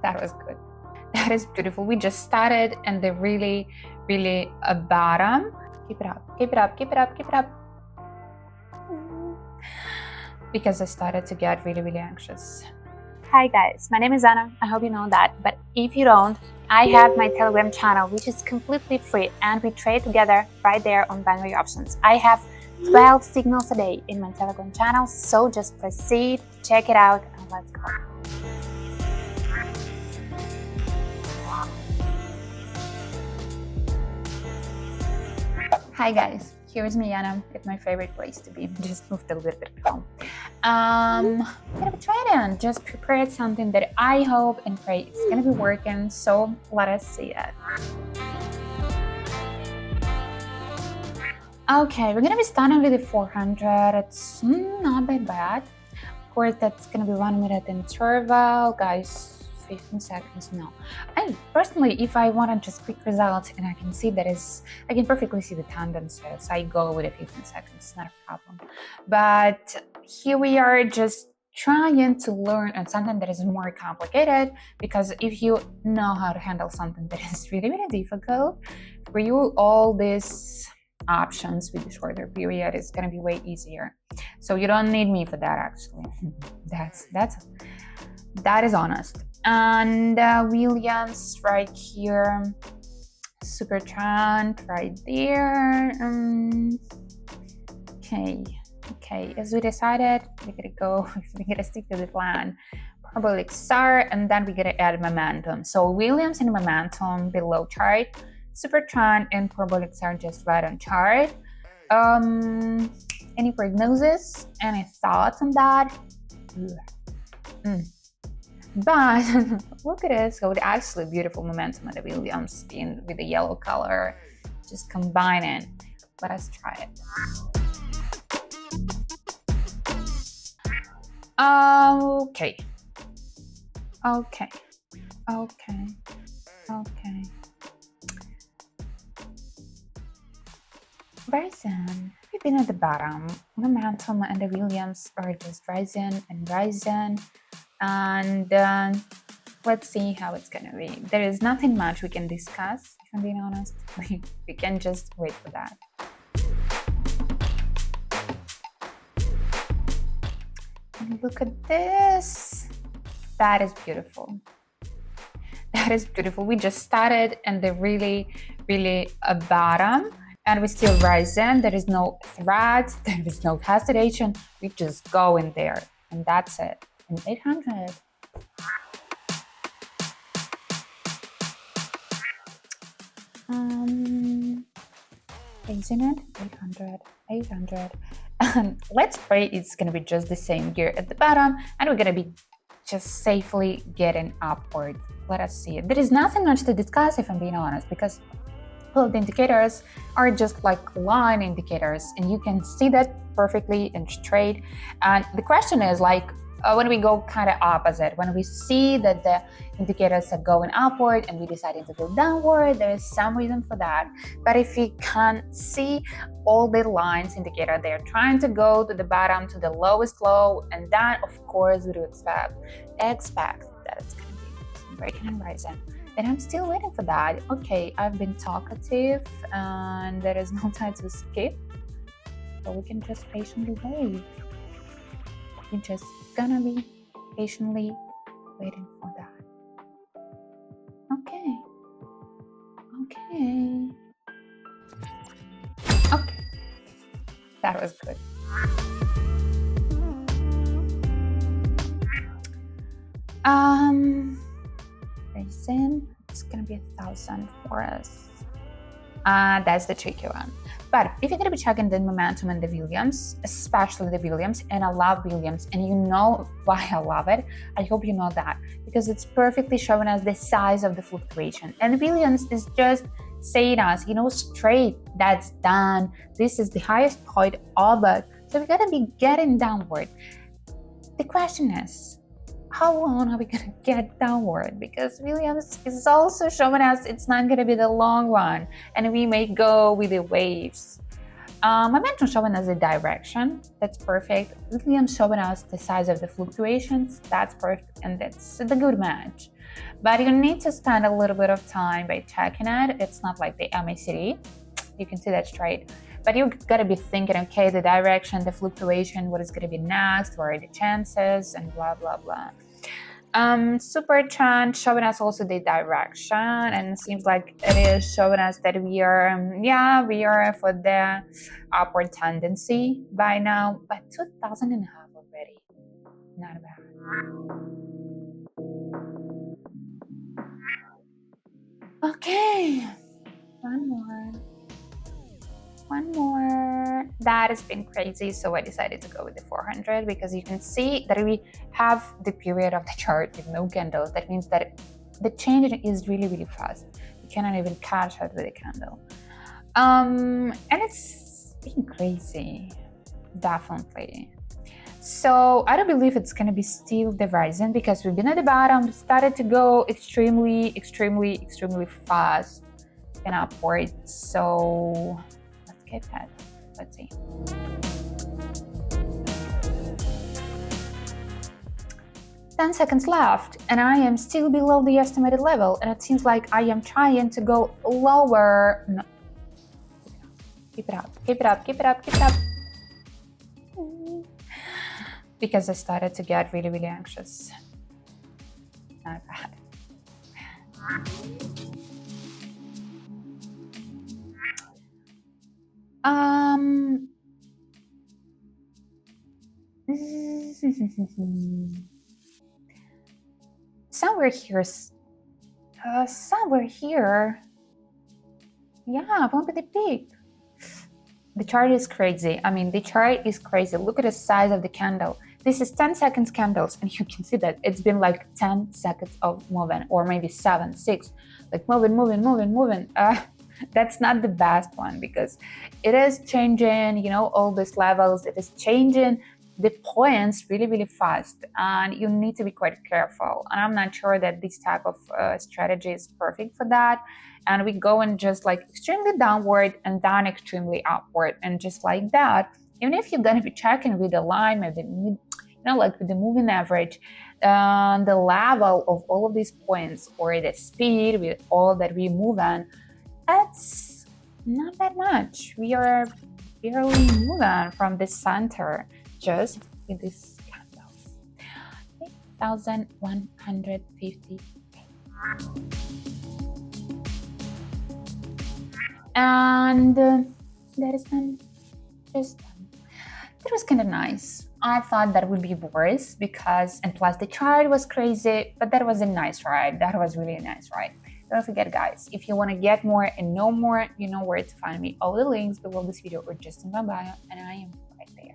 That was good. That is beautiful. We just started and the really a bottom. Keep it up, keep it up, keep it up, keep it up. Because I started to get really anxious. Hi guys, my name is Anna. I hope you know that, but if you don't, I have my Telegram channel, which is completely free, and we trade together right there on binary options. I have 12 signals a day in my Telegram channel, so just proceed, check it out, and let's go. Hi guys, here's me, Anna. It's my favorite place to be. Just moved a little bit home. I'm gonna be trading. Just prepared something that I hope and pray is gonna be working. So let us see it. Okay, we're gonna be starting with the 400. It's not that bad. Of course, that's gonna be 1 minute interval, guys. 15 seconds. No, I personally, if I want just quick results and I can see I can perfectly see the tendencies, I go with the 15 seconds. It's not a problem. But here we are just trying to learn on something that is more complicated, because if you know how to handle something that is really difficult for you, all these options with the shorter period is going to be way easier. So you don't need me for that, actually. That is honest. And Williams right here, Supertrend right there. Okay, as we decided, we're gonna stick to the plan. Parabolic start, and then we're gonna add momentum. So Williams and momentum below chart, Supertrend and parabolic start just right on chart. Any prognosis? Any thoughts on that? But look at this, got actually beautiful momentum at the Williams with the yellow color, just combining. Let us try it. Okay. Rising. We've been at the bottom. Momentum and the Williams are just rising and rising. And let's see how it's gonna be. There is nothing much we can discuss, if I'm being honest. We can just wait for that. And look at this. That is beautiful. That is beautiful. We just started and the really a bottom, and we're still rising. There is no threat, there is no hesitation. We just go in there, and that's it. And 800. Isn't it? 800. And let's pray it's gonna be just the same here at the bottom, and we're gonna be just safely getting upward. Let us see it. There is nothing much to discuss, if I'm being honest, because all of the indicators are just like line indicators, and you can see that perfectly in trade. And the question is like, when we go kind of opposite, when we see that the indicators are going upward and we decided to go downward, there is some reason for that. But if we can't see all the lines indicator, they're trying to go to the bottom, to the lowest low, and then of course we do expect that it's going to be breaking and rising. And I'm still waiting for that. Okay, I've been talkative and there is no time to skip, so we can just patiently wait. We're just gonna be patiently waiting for that. Okay. That was good. Raisin, it's gonna be 1,000 for us. That's the tricky one. But if you're going to be checking the momentum and the Williams, especially the Williams, and I love Williams, and you know why I love it, I hope you know that, because it's perfectly showing us the size of the fluctuation. And Williams is just saying us, straight, that's done. This is the highest point of it. So we're going to be getting downward. The question is, how long are we going to get downward? Because Williams is also showing us it's not going to be the long one, and we may go with the waves. Momentum showing us the direction. That's perfect. Lithium showing us the size of the fluctuations. That's perfect, and that's the good match. But you need to spend a little bit of time by checking it. It's not like the MACD. You can see that straight. But you gotta be thinking, okay, the direction, the fluctuation, what is gonna be next, what are the chances, and blah blah blah. Supertrend showing us also the direction, and it seems like it is showing us that we are, we are for the upward tendency by now. But 2,000 and a half already, not bad. Okay, one more. That has been crazy, so I decided to go with the 400 because you can see that we have the period of the chart with no candles. That means that the change is really, really fast. You cannot even catch it with a candle. And it's been crazy, definitely. So I don't believe it's gonna be still the rising because we've been at the bottom, started to go extremely fast and upwards. So let's get that. Let's see. Ten seconds left, and I am still below the estimated level, and it seems like I am trying to go lower. No. Keep it up. Because I started to get really, really anxious. Not bad. Somewhere here. Yeah, won't be the peak. The chart is crazy. I mean, the chart is crazy. Look at the size of the candle. This is 10 seconds candles, and you can see that it's been like 10 seconds of moving, or maybe 7, 6, like moving. That's not the best one because it is changing, all these levels. It is changing the points really, really fast, and you need to be quite careful. And I'm not sure that this type of strategy is perfect for that. And we go and just like extremely downward and then extremely upward, and just like that. Even if you're gonna be checking with the line, maybe like with the moving average, the level of all of these points or the speed with all that we move on, that's not that much. We are barely moving from the center just with these candles. 8,150. And that is done. Just done. That was kind of nice. I thought that would be worse because, and plus the chart was crazy, but that was a nice ride. That was really a nice ride. Don't forget, guys, if you want to get more and know more, you know where to find me. All the links below this video or just in my bio, and I am right there.